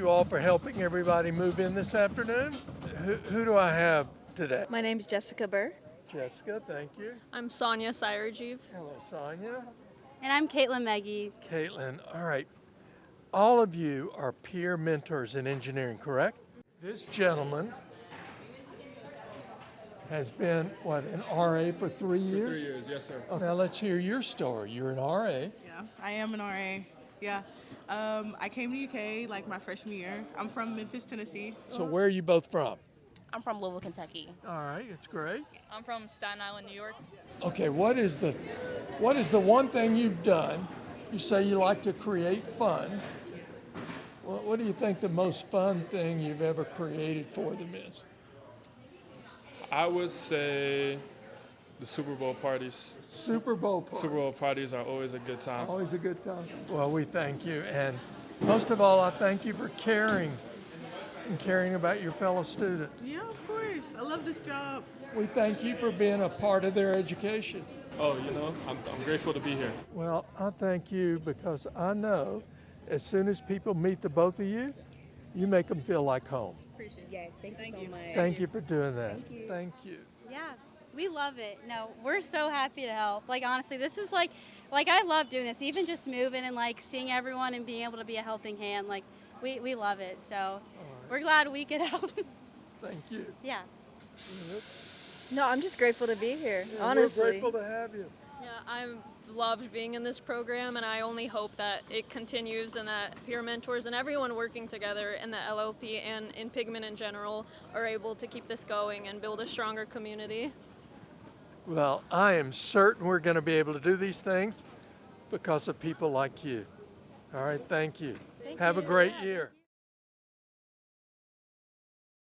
you all for helping everybody move in this afternoon. Who do I have today? My name's Jessica Burr. Jessica, thank you. I'm Sonia Sirajeev. Hello, Sonia. And I'm Caitlin Meggie. Caitlin, all right. All of you are peer mentors in engineering, correct? This gentleman has been, an RA for 3 years? 3 years, yes, sir. Oh, now let's hear your story. You're an RA. Yeah, I am an RA. Yeah. I came to UK like my freshman year. I'm from Memphis, Tennessee. So where are you both from? I'm from Louisville, Kentucky. All right, it's great. I'm from Staten Island, New York. Okay, what is the one thing you've done? You say you like to create fun. What do you think the most fun thing you've ever created for them is? I would say the Super Bowl parties. Super Bowl party. Super Bowl parties are always a good time. Always a good time. Well, we thank you, and most of all, I thank you for caring about your fellow students. Yeah, of course. I love this job. We thank you for being a part of their education. Oh, I'm grateful to be here. Well, I thank you because I know as soon as people meet the both of you, you make them feel like home. Yes, thank you so much. Thank you for doing that. Thank you. Thank you. Yeah, we love it. No, we're so happy to help. Like, honestly, this is like I love doing this. Even just moving and like seeing everyone and being able to be a helping hand, like we love it. So we're glad we could help. Thank you. Yeah. No, I'm just grateful to be here, Yeah, honestly. We're grateful to have you. Yeah, I've loved being in this program, and I only hope that it continues and that peer mentors and everyone working together in the LLP and in Pigman in general are able to keep this going and build a stronger community. Well, I am certain we're going to be able to do these things because of people like you. All right, thank you. Have a great year.